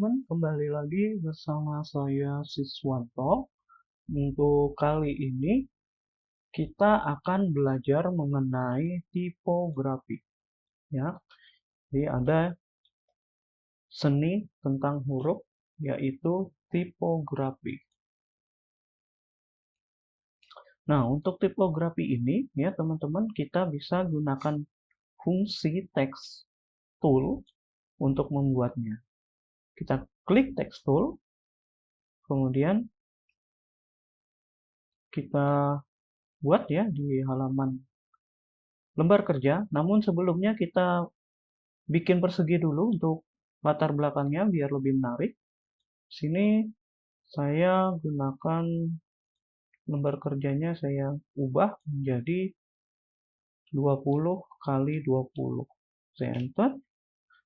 teman-teman, kembali lagi bersama saya Siswanto. Untuk kali ini kita akan belajar mengenai tipografi, ya. Jadi ada seni tentang huruf, yaitu tipografi. Nah, untuk tipografi ini, ya teman-teman, kita bisa gunakan fungsi text tool untuk membuatnya. Kita klik text tool, kemudian kita buat ya di halaman lembar kerja. Namun sebelumnya kita bikin persegi dulu untuk latar belakangnya biar lebih menarik. Sini saya gunakan lembar kerjanya, saya ubah menjadi 20 kali 20. Saya enter.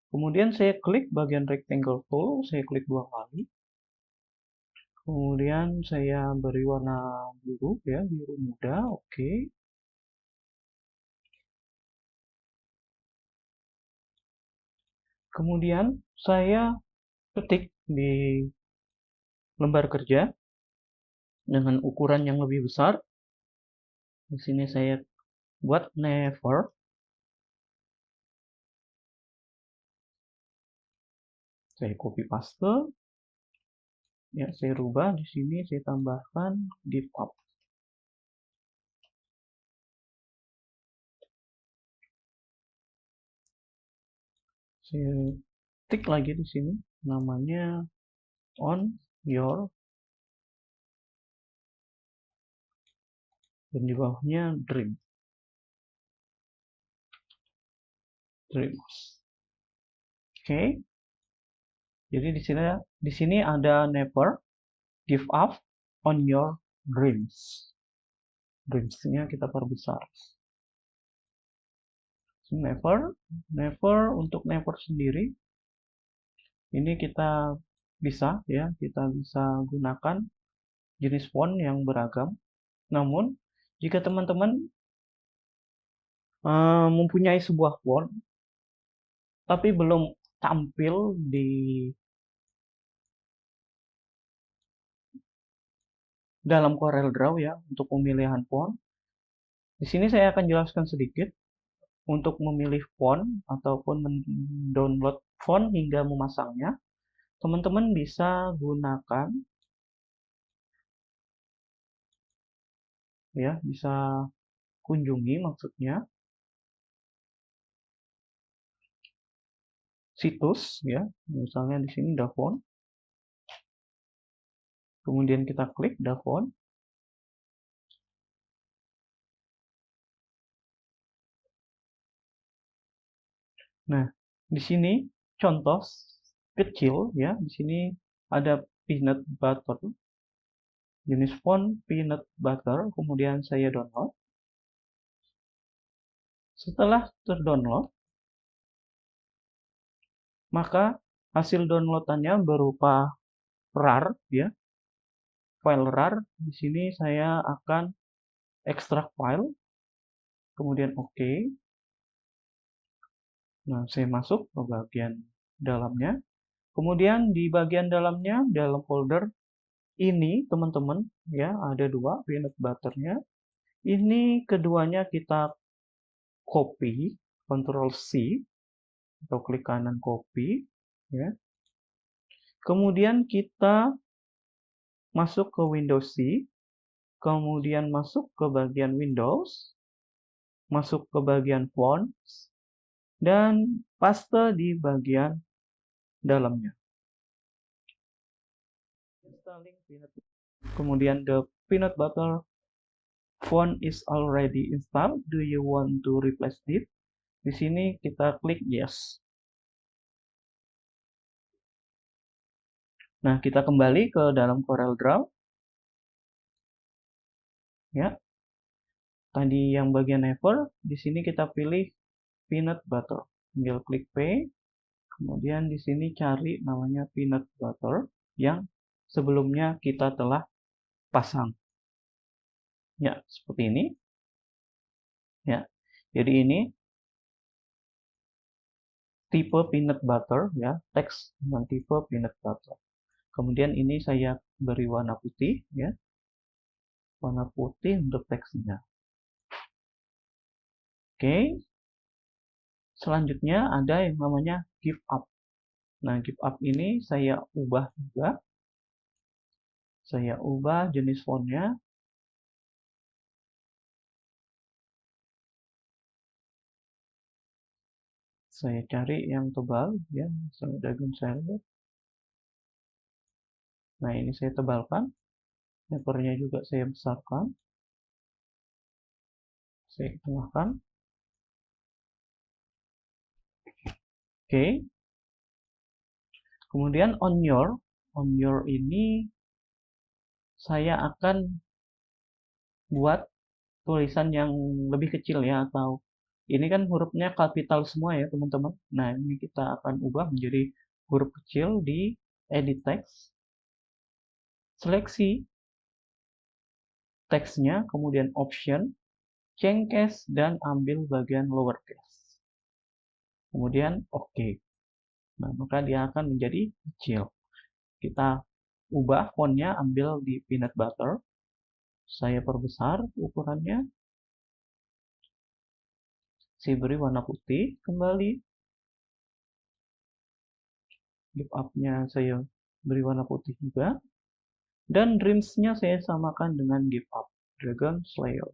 Kemudian saya klik bagian rectangle tool, saya klik 2 kali. Kemudian saya beri warna biru ya, biru muda, oke. Kemudian saya ketik di lembar kerja dengan ukuran yang lebih besar. Di sini saya buat never. Saya copy paste. Ya, saya rubah di sini, saya tambahkan div up. Saya tik lagi di sini, namanya on your, dan di bawahnya dreams. Oke. Jadi di sini ada never give up on your dreams. Dreams-nya kita perbesar. Never untuk never sendiri. Ini kita bisa gunakan jenis font yang beragam. Namun jika teman-teman mempunyai sebuah font tapi belum tampil di dalam CorelDRAW ya untuk pemilihan font. Di sini saya akan jelaskan sedikit untuk memilih font ataupun mendownload font hingga memasangnya. Teman-teman bisa gunakan ya, bisa kunjungi maksudnya situs ya, misalnya di sini Dafont. Kemudian kita klik Dafont. Nah, di sini contoh kecil ya, di sini ada peanut butter, jenis font peanut butter, kemudian saya download. Setelah terdownload, maka hasil downloadannya berupa RAR ya, file RAR. Di sini saya akan ekstrak file, kemudian OK. Nah, saya masuk ke bagian dalamnya. Kemudian di bagian dalamnya, dalam folder ini teman-teman ya, ada dua peanut butternya. Ini keduanya kita copy, Ctrl C atau klik kanan copy ya. Kemudian kita masuk ke Windows C, kemudian masuk ke bagian Windows, masuk ke bagian fonts, dan paste di bagian dalamnya. Kemudian the peanut butter font is already installed. Do you want to replace it? Di sini kita klik yes. Nah, kita kembali ke dalam CorelDRAW. Ya. Tadi yang bagian never, di sini kita pilih peanut butter. Tinggal klik P. Kemudian di sini cari namanya peanut butter yang sebelumnya kita telah pasang. Ya, seperti ini. Ya. Jadi ini tipe peanut butter ya, teks dengan tipe peanut butter. Kemudian ini saya beri warna putih ya, warna putih untuk teksnya. Oke, selanjutnya ada yang namanya give up. Nah, give up ini saya ubah juga. Saya ubah jenis fontnya. Saya cari yang tebal ya, misalnya Dragon Sailor. Nah, ini saya tebalkan. Lebarnya juga saya besarkan. Saya tengahkan. Oke. Kemudian on your ini saya akan buat tulisan yang lebih kecil ya, atau ini kan hurufnya kapital semua ya teman-teman. Nah, ini kita akan ubah menjadi huruf kecil di edit text, seleksi teksnya, kemudian option, change case, dan ambil bagian lowercase. Kemudian oke. Nah, maka dia akan menjadi kecil. Kita ubah fontnya, ambil di peanut butter. Saya perbesar ukurannya. Saya beri warna putih kembali. Give up-nya saya beri warna putih juga. Dan dreams-nya saya samakan dengan give up, Dragon Slayer.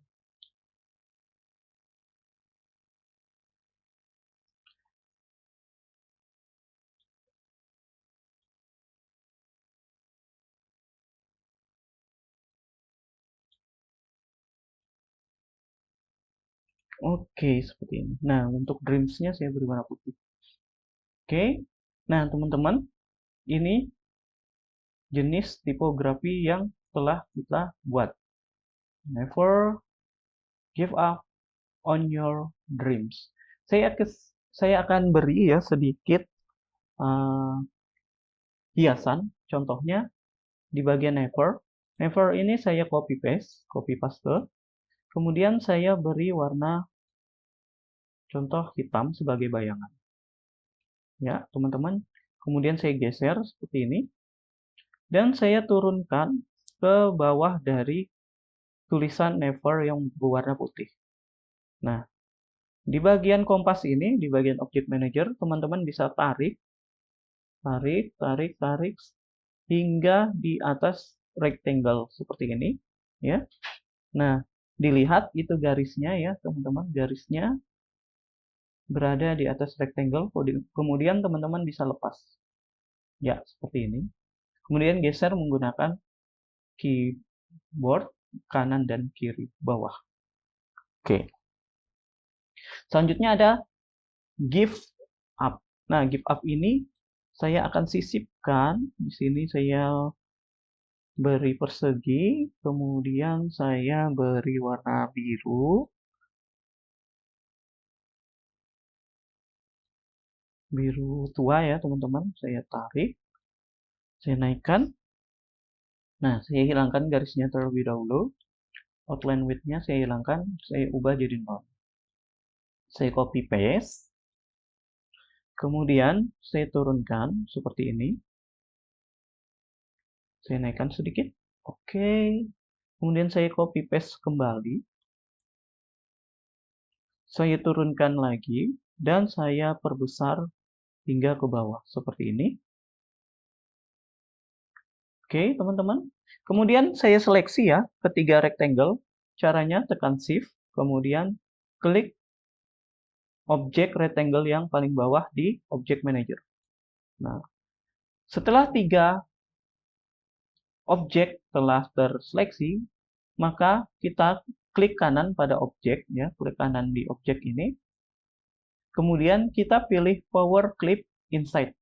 Oke, seperti ini. Nah, untuk dreams-nya saya beri warna putih. Oke, nah teman-teman, ini jenis tipografi yang telah kita buat. Never give up on your dreams. Saya akan beri ya sedikit hiasan. Contohnya di bagian never. Never ini saya copy paste. Kemudian saya beri warna contoh hitam sebagai bayangan. Ya, teman-teman. Kemudian saya geser seperti ini. Dan saya turunkan ke bawah dari tulisan never yang berwarna putih. Nah, di bagian kompas ini, di bagian Object Manager, teman-teman bisa tarik, hingga di atas rectangle seperti ini. Ya. Nah, dilihat itu garisnya ya, teman-teman. Garisnya berada di atas rectangle, kemudian teman-teman bisa lepas. Ya, seperti ini. Kemudian geser menggunakan keyboard kanan dan kiri bawah. Oke. Selanjutnya ada give up. Nah, give up ini saya akan sisipkan. Di sini saya beri persegi, kemudian saya beri warna biru. Biru tua ya, teman-teman. Saya tarik. Saya naikkan. Nah, saya hilangkan garisnya terlebih dahulu. Outline width-nya saya hilangkan. Saya ubah jadi 0. Saya copy paste. Kemudian saya turunkan seperti ini. Saya naikkan sedikit. Oke. Kemudian saya copy paste kembali. Saya turunkan lagi dan saya perbesar hingga ke bawah seperti ini. Oke, teman-teman. Kemudian saya seleksi ya ketiga rectangle. Caranya tekan shift, kemudian klik objek rectangle yang paling bawah di Object Manager. Nah, setelah 3 objek telah terseleksi, maka kita klik kanan pada objek ya, klik kanan di objek ini. Kemudian kita pilih Power Clip Inside.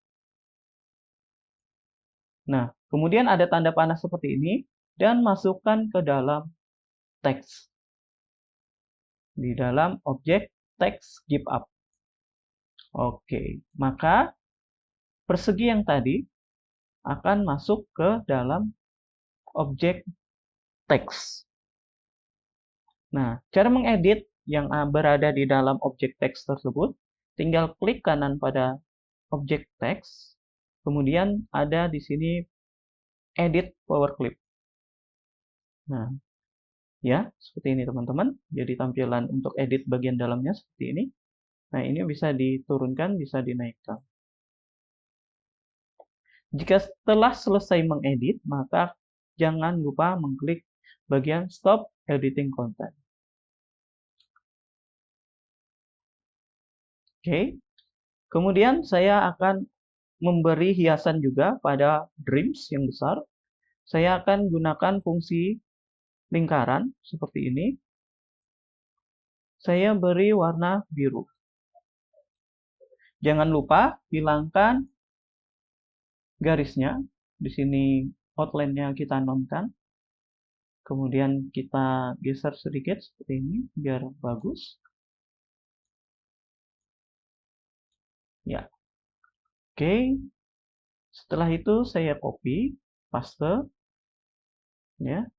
Nah, kemudian ada tanda panah seperti ini dan masukkan ke dalam teks. Di dalam objek teks give up. Oke, maka persegi yang tadi akan masuk ke dalam objek teks. Nah, cara mengedit yang berada di dalam objek teks tersebut, tinggal klik kanan pada objek teks, kemudian ada di sini edit power clip. Nah, ya, seperti ini teman-teman. Jadi tampilan untuk edit bagian dalamnya seperti ini. Nah, ini bisa diturunkan, bisa dinaikkan. Jika setelah selesai mengedit, maka jangan lupa mengklik bagian Stop Editing Content. Oke, kemudian saya akan memberi hiasan juga pada Dreams yang besar. Saya akan gunakan fungsi lingkaran seperti ini. Saya beri warna biru. Jangan lupa hilangkan garisnya. Di sini outline-nya kita nonkan. Kemudian kita geser sedikit seperti ini biar bagus. Ya. Oke. Setelah itu saya copy, paste. Ya.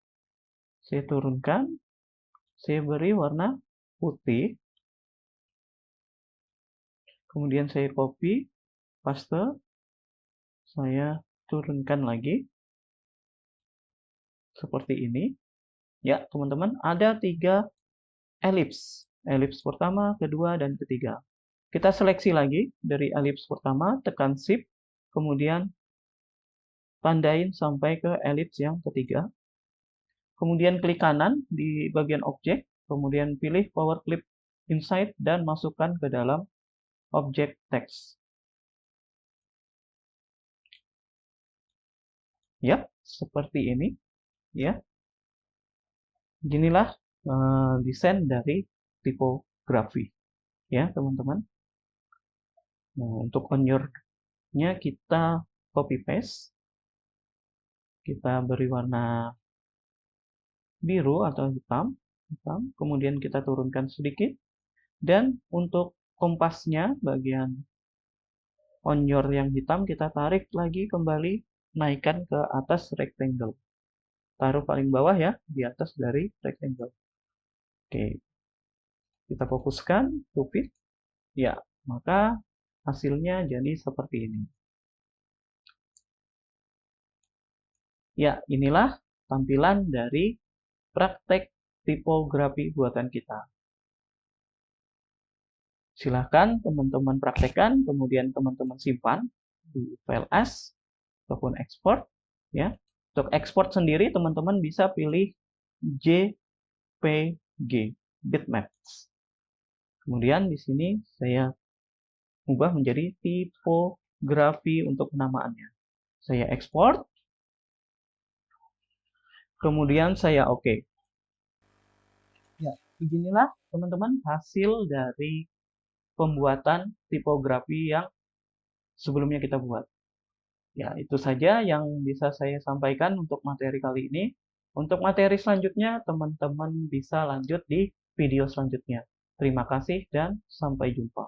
Saya turunkan. Saya beri warna putih. Kemudian saya copy, paste. Saya turunkan lagi. Seperti ini. Ya, teman-teman, ada 3 elips. Elips pertama, kedua, dan ketiga. Kita seleksi lagi dari elips pertama, tekan Shift, kemudian tandain sampai ke elips yang ketiga. Kemudian klik kanan di bagian objek, kemudian pilih Power Clip Inside dan masukkan ke dalam objek teks. Ya, seperti ini. Ya, inilah desain dari tipografi. Ya, teman-teman. Nah, untuk onyour-nya kita copy paste. Kita beri warna biru atau hitam, kemudian kita turunkan sedikit. Dan untuk kompasnya bagian onyour yang hitam kita tarik lagi kembali, naikkan ke atas rectangle. Taruh paling bawah ya, di atas dari rectangle. Oke. Kita fokuskan, to fit. Ya, maka hasilnya jadi seperti ini. Ya, inilah tampilan dari praktek tipografi buatan kita. Silahkan teman-teman praktekkan, kemudian teman-teman simpan di file as ataupun ekspor. Ya, untuk ekspor sendiri teman-teman bisa pilih JPG, bitmaps. Kemudian di sini saya ubah menjadi tipografi untuk penamaannya. Saya ekspor. Kemudian saya oke. Ya, beginilah teman-teman hasil dari pembuatan tipografi yang sebelumnya kita buat. Ya, itu saja yang bisa saya sampaikan untuk materi kali ini. Untuk materi selanjutnya, teman-teman bisa lanjut di video selanjutnya. Terima kasih dan sampai jumpa.